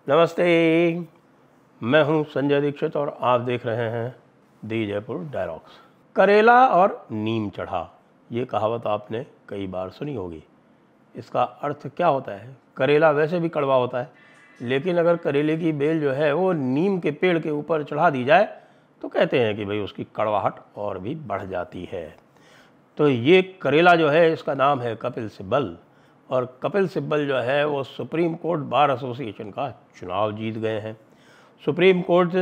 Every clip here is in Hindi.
नमस्ते, मैं हूं संजय दीक्षित और आप देख रहे हैं दी जयपुर डायलॉग्स। करेला और नीम चढ़ा, ये कहावत आपने कई बार सुनी होगी। इसका अर्थ क्या होता है? करेला वैसे भी कड़वा होता है, लेकिन अगर करेले की बेल जो है वो नीम के पेड़ के ऊपर चढ़ा दी जाए तो कहते हैं कि भाई उसकी कड़वाहट और भी बढ़ जाती है। तो ये करेला जो है इसका नाम है कपिल सिब्बल, और कपिल सिब्बल जो है वो सुप्रीम कोर्ट बार एसोसिएशन का चुनाव जीत गए हैं। सुप्रीम कोर्ट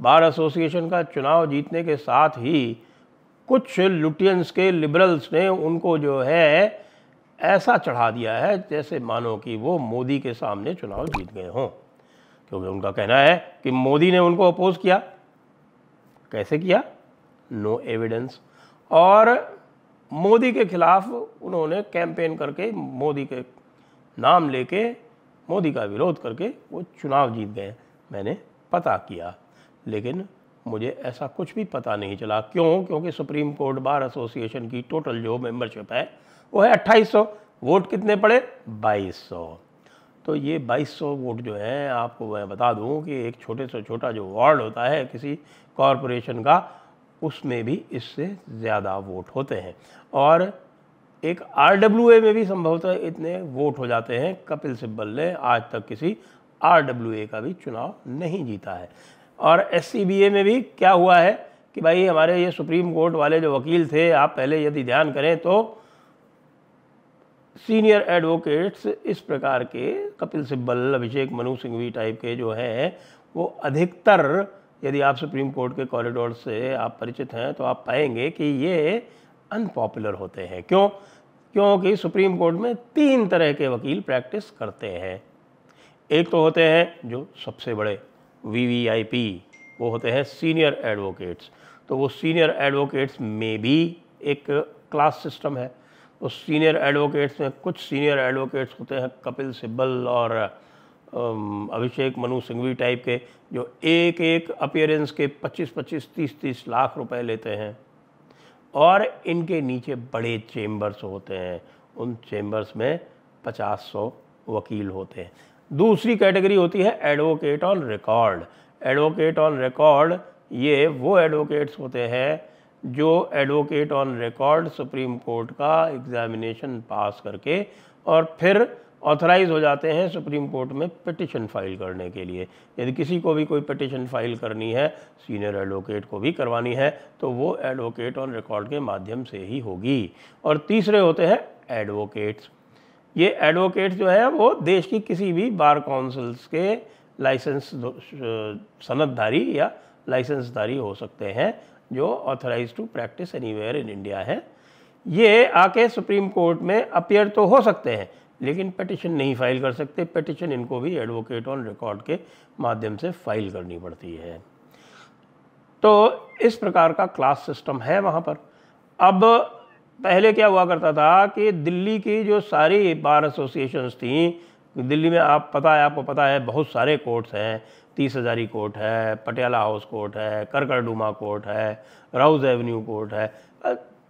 बार एसोसिएशन का चुनाव जीतने के साथ ही कुछ लुटियंस के लिबरल्स ने उनको जो है ऐसा चढ़ा दिया है जैसे मानो कि वो मोदी के सामने चुनाव जीत गए हों, क्योंकि उनका कहना है कि मोदी ने उनको अपोज किया। कैसे किया? No evidence. और मोदी के खिलाफ उन्होंने कैंपेन करके, मोदी के नाम लेके, मोदी का विरोध करके वो चुनाव जीत गए। मैंने पता किया, लेकिन मुझे ऐसा कुछ भी पता नहीं चला। क्यों? क्योंकि सुप्रीम कोर्ट बार एसोसिएशन की टोटल जो मेंबरशिप है वो है 2800। वोट कितने पड़े? 2200। तो ये 2200 वोट जो हैं, आपको मैं बता दूं कि एक छोटे से छोटा जो वार्ड होता है किसी कॉरपोरेशन का, उसमें भी इससे ज़्यादा वोट होते हैं। और एक आरडब्ल्यूए में भी संभवतः इतने वोट हो जाते हैं। कपिल सिब्बल ने आज तक किसी आरडब्ल्यूए का भी चुनाव नहीं जीता है। और एससीबीए में भी क्या हुआ है कि भाई हमारे ये सुप्रीम कोर्ट वाले जो वकील थे, आप पहले यदि ध्यान करें तो सीनियर एडवोकेट्स इस प्रकार के कपिल सिब्बल, अभिषेक मनु सिंघवी टाइप के जो हैं, वो अधिकतर, यदि आप सुप्रीम कोर्ट के कॉरिडोर से आप परिचित हैं तो आप पाएंगे कि ये अनपॉपुलर होते हैं। क्यों? क्योंकि सुप्रीम कोर्ट में 3 तरह के वकील प्रैक्टिस करते हैं। एक तो होते हैं जो सबसे बड़े वीवीआईपी, वो होते हैं सीनियर एडवोकेट्स। तो वो सीनियर एडवोकेट्स में भी एक क्लास सिस्टम है। उस सीनियर एडवोकेट्स में कुछ सीनियर एडवोकेट्स होते हैं कपिल सिब्बल और अभिषेक मनु सिंघवी टाइप के, जो एक एक अपीयरेंस के 25-25, 30-30 लाख रुपए लेते हैं। और इनके नीचे बड़े चेम्बर्स होते हैं, उन चेम्बर्स में 50-100 वकील होते हैं। दूसरी कैटेगरी होती है advocate on record. Advocate on record ये वो एडवोकेट्स होते हैं जो advocate on record supreme court का एग्जामिनेशन पास करके और फिर ऑथराइज हो जाते हैं सुप्रीम कोर्ट में पिटिशन फाइल करने के लिए। यदि किसी को भी कोई पिटिशन फाइल करनी है, सीनियर एडवोकेट को भी करवानी है, तो वो एडवोकेट ऑन रिकॉर्ड के माध्यम से ही होगी। और तीसरे होते हैं एडवोकेट्स। ये एडवोकेट्स जो है वो देश की किसी भी बार काउंसिल्स के लाइसेंस सनदधारी या लाइसेंसधारी हो सकते हैं, जो authorise to practise anywhere in India है। ये आके सुप्रीम कोर्ट में अपीयर तो हो सकते हैं, लेकिन पिटिशन नहीं फाइल कर सकते। पिटिशन इनको भी एडवोकेट ऑन रिकॉर्ड के माध्यम से फाइल करनी पड़ती है। तो इस प्रकार का क्लास सिस्टम है वहाँ पर। अब पहले क्या हुआ करता था कि दिल्ली की जो सारी बार एसोसिएशंस थी, दिल्ली में आपको पता है बहुत सारे कोर्ट्स हैं। 30 हज़ारी कोर्ट है, पटियाला हाउस कोर्ट है, करकरडुमा कोर्ट है, राउज एवेन्यू कोर्ट है,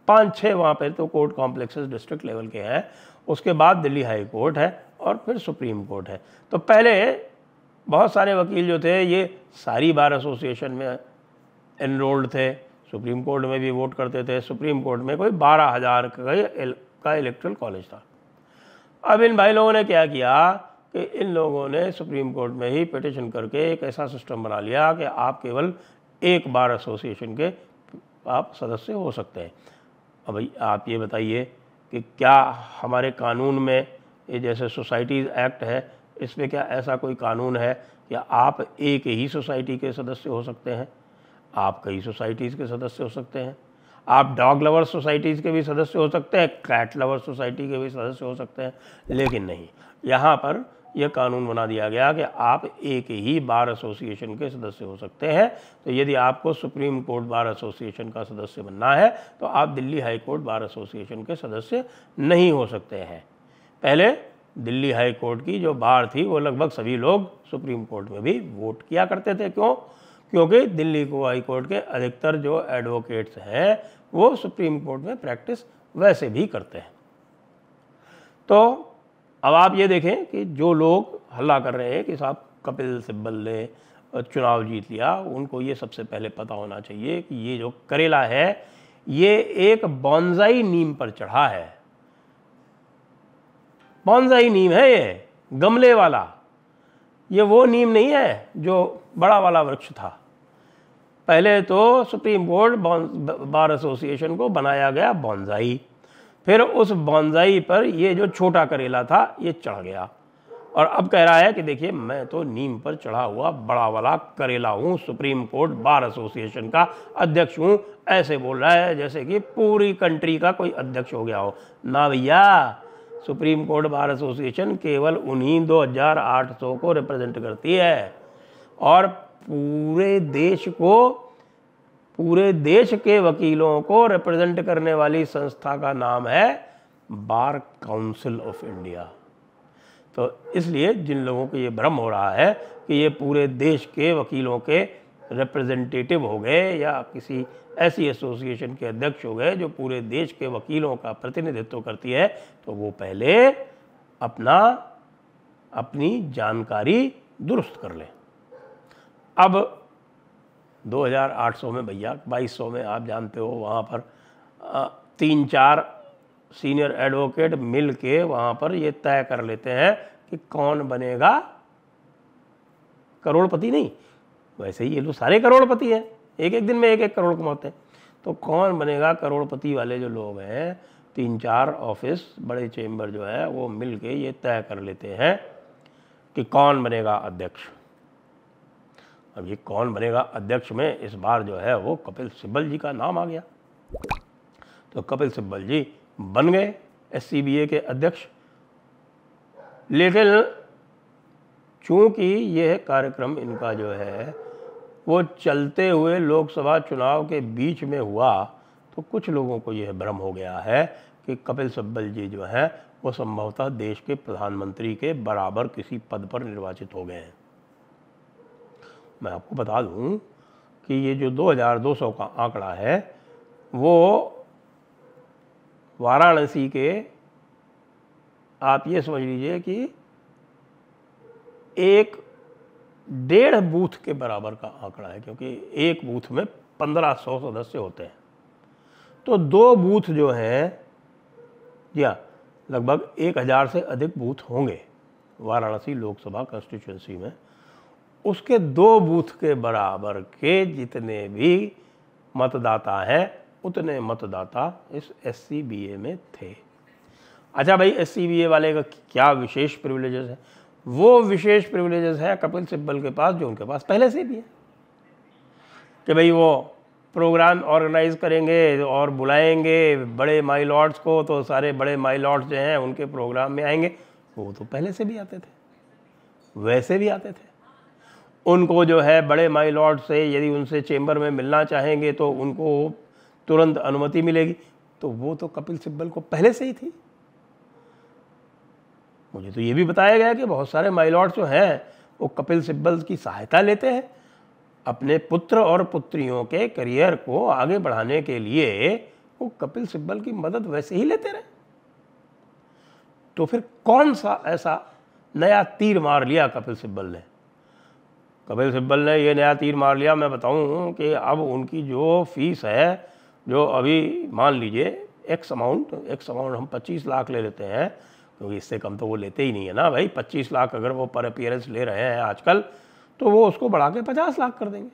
5-6 वहाँ पर तो कोर्ट कॉम्प्लेक्सेस डिस्ट्रिक्ट लेवल के हैं। उसके बाद दिल्ली हाई कोर्ट है और फिर सुप्रीम कोर्ट है। तो पहले बहुत सारे वकील जो थे ये सारी बार एसोसिएशन में एनरोल्ड थे, सुप्रीम कोर्ट में भी वोट करते थे। सुप्रीम कोर्ट में कोई 12,000 का इलेक्टरल कॉलेज था। अब इन भाई लोगों ने क्या किया कि इन लोगों ने सुप्रीम कोर्ट में ही पिटिशन करके एक ऐसा सिस्टम बना लिया कि आप केवल एक बार एसोसिएशन के आप सदस्य हो सकते हैं। अब भाई आप ये बताइए कि क्या हमारे कानून में ये जैसे सोसाइटीज़ एक्ट है, इसमें क्या ऐसा कोई कानून है कि आप एक ही सोसाइटी के सदस्य हो सकते हैं? आप कई सोसाइटीज़ के सदस्य हो सकते हैं। आप डॉग लवर्स सोसाइटीज़ के भी सदस्य हो सकते हैं, कैट लवर्स सोसाइटी के भी सदस्य हो सकते हैं। लेकिन नहीं, यहाँ पर यह कानून बना दिया गया कि आप एक ही बार एसोसिएशन के सदस्य हो सकते हैं। तो यदि आपको सुप्रीम कोर्ट बार एसोसिएशन का सदस्य बनना है तो आप Delhi high court bar association के सदस्य नहीं हो सकते हैं। पहले दिल्ली हाई कोर्ट की जो बार थी वो लगभग सभी लोग सुप्रीम कोर्ट में भी वोट किया करते थे। क्यों? क्योंकि दिल्ली को हाई कोर्ट के अधिकतर जो एडवोकेट्स हैं वो सुप्रीम कोर्ट में प्रैक्टिस वैसे भी करते हैं। तो अब आप ये देखें कि जो लोग हल्ला कर रहे हैं कि साहब कपिल सिब्बल ने चुनाव जीत लिया, उनको ये सबसे पहले पता होना चाहिए कि ये जो करेला है ये एक बॉन्जाई नीम पर चढ़ा है। बॉन्जाई नीम है ये, गमले वाला, ये वो नीम नहीं है जो बड़ा वाला वृक्ष था। पहले तो सुप्रीम कोर्ट बार एसोसिएशन को बनाया गया बॉन्जाई, फिर उस बॉन्जाई पर ये जो छोटा करेला था ये चढ़ गया और अब कह रहा है कि देखिए मैं तो नीम पर चढ़ा हुआ बड़ा वाला करेला हूँ, सुप्रीम कोर्ट बार एसोसिएशन का अध्यक्ष हूँ। ऐसे बोल रहा है जैसे कि पूरी कंट्री का कोई अध्यक्ष हो गया हो। ना भैया, सुप्रीम कोर्ट बार एसोसिएशन केवल उन्हीं 2800 को रिप्रेजेंट करती है और पूरे देश के वकीलों को रिप्रेजेंट करने वाली संस्था का नाम है बार काउंसिल ऑफ इंडिया। तो इसलिए जिन लोगों को ये भ्रम हो रहा है कि ये पूरे देश के वकीलों के रिप्रेजेंटेटिव हो गए या किसी ऐसी एसोसिएशन के अध्यक्ष हो गए जो पूरे देश के वकीलों का प्रतिनिधित्व करती है, तो वो पहले अपनी जानकारी दुरुस्त कर लें। अब 2800 में भैया 2200 में आप जानते हो वहाँ पर 3-4 सीनियर एडवोकेट मिल के वहाँ पर ये तय कर लेते हैं कि कौन बनेगा करोड़पति। नहीं, वैसे ही ये लोग सारे करोड़पति हैं, एक एक दिन में 1-1 करोड़ कमाते हैं। तो कौन बनेगा करोड़पति वाले जो लोग हैं, 3-4 ऑफिस बड़े चेंबर जो है वो मिल के ये तय कर लेते हैं कि कौन बनेगा अध्यक्ष। अब ये कौन बनेगा अध्यक्ष में इस बार जो है वो कपिल सिब्बल जी का नाम आ गया। तो कपिल सिब्बल जी बन गए SCBA के अध्यक्ष। लेकिन चूंकि यह कार्यक्रम इनका जो है वो चलते हुए लोकसभा चुनाव के बीच में हुआ, तो कुछ लोगों को यह भ्रम हो गया है कि कपिल सिब्बल जी जो हैं वो संभवतः देश के प्रधानमंत्री के बराबर किसी पद पर निर्वाचित हो गए हैं। मैं आपको बता दूं कि ये जो 2200 का आंकड़ा है वो वाराणसी के, आप ये समझ लीजिए कि 1.5 बूथ के बराबर का आंकड़ा है, क्योंकि एक बूथ में 1500 सदस्य होते हैं। तो 2 बूथ जो हैं या लगभग 1000 से अधिक बूथ होंगे वाराणसी लोकसभा कॉन्स्टिट्यूंसी में, उसके 2 बूथ के बराबर के जितने भी मतदाता हैं उतने मतदाता इस SCBA में थे। अच्छा भाई, SCBA वाले का क्या विशेष प्रिविलेजेस है? वो विशेष प्रिविलेजेस है कपिल सिब्बल के पास जो उनके पास पहले से भी है, कि भाई वो प्रोग्राम ऑर्गेनाइज करेंगे और बुलाएंगे बड़े माई लॉर्ड्स को, तो सारे बड़े माई लॉर्ड्स जो हैं उनके प्रोग्राम में आएंगे। वो तो पहले से भी आते थे, वैसे भी आते थे। उनको जो है बड़े माई लॉर्ड से यदि उनसे चेंबर में मिलना चाहेंगे तो उनको तुरंत अनुमति मिलेगी। तो वो तो कपिल सिब्बल को पहले से ही थी। मुझे तो ये भी बताया गया कि बहुत सारे माई लॉर्ड्स जो हैं वो कपिल सिब्बल की सहायता लेते हैं अपने पुत्र और पुत्रियों के करियर को आगे बढ़ाने के लिए। वो कपिल सिब्बल की मदद वैसे ही लेते रहे। तो फिर कौन सा ऐसा नया तीर मार लिया कपिल सिब्बल ने? कपिल सिब्बल ने ये नया तीर मार लिया, मैं बताऊं कि अब उनकी जो फीस है, जो अभी मान लीजिए एक्स अमाउंट हम 25 लाख ले लेते हैं, क्योंकि इससे कम तो वो लेते ही नहीं है ना भाई। 25 लाख अगर वो पर अपीयरेंस ले रहे हैं आजकल, तो वो उसको बढ़ा के 50 लाख कर देंगे।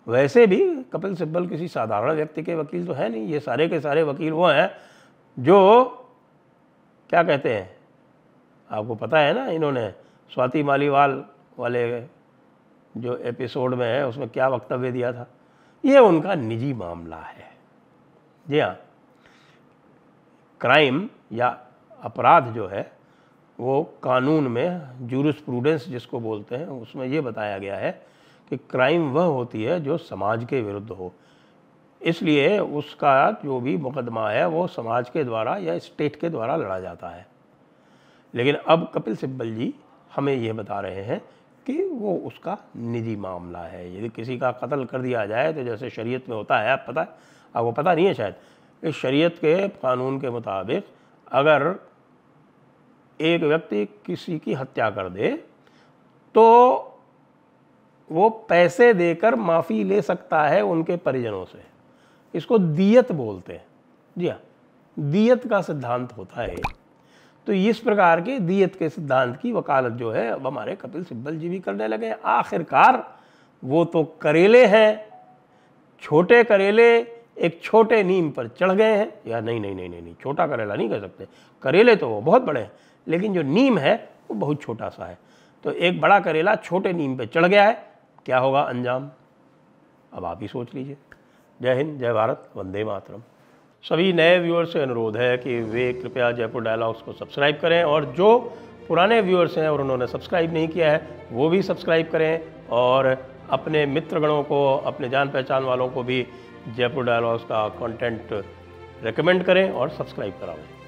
वैसे भी कपिल सिब्बल किसी साधारण व्यक्ति के वकील तो है नहीं। ये सारे के सारे वकील वो हैं जो क्या कहते हैं, आपको पता है ना, इन्होंने स्वाति मालीवाल वाले जो एपिसोड में है उसमें क्या वक्तव्य दिया था। ये उनका निजी मामला है। जी हाँ, क्राइम या अपराध जो है वो कानून में जूरिस्प्रूडेंस जिसको बोलते हैं उसमें ये बताया गया है कि क्राइम वह होती है जो समाज के विरुद्ध हो। इसलिए उसका जो भी मुकदमा है वो समाज के द्वारा या स्टेट के द्वारा लड़ा जाता है। लेकिन अब कपिल सिब्बल जी हमें ये बता रहे हैं कि वो उसका निजी मामला है। यदि किसी का कत्ल कर दिया जाए तो जैसे शरीयत में होता है, पता है आपको, पता नहीं है शायद, इस शरीयत के कानून के मुताबिक अगर एक व्यक्ति किसी की हत्या कर दे तो वो पैसे देकर माफ़ी ले सकता है उनके परिजनों से। इसको दियत बोलते हैं। जी हाँ, दियत का सिद्धांत होता है। तो इस प्रकार के दियत के सिद्धांत की वकालत जो है अब हमारे कपिल सिब्बल जी भी करने लगे हैं। आखिरकार वो तो करेले हैं, छोटे करेले एक छोटे नीम पर चढ़ गए हैं। या नहीं, छोटा करेला नहीं कह सकते, करेले तो वो बहुत बड़े हैं, लेकिन जो नीम है वो बहुत छोटा सा है। तो एक बड़ा करेला छोटे नीम पर चढ़ गया है, क्या होगा अंजाम? अब आप ही सोच लीजिए। जय हिंद, जय भारत, वंदे मातरम। सभी नए व्यूअर्स से अनुरोध है कि वे कृपया जयपुर डायलॉग्स को सब्सक्राइब करें, और जो पुराने व्यूअर्स हैं और उन्होंने सब्सक्राइब नहीं किया है वो भी सब्सक्राइब करें, और अपने मित्रगणों को, अपने जान पहचान वालों को भी जयपुर डायलॉग्स का कंटेंट रेकमेंड करें और सब्सक्राइब कराएं।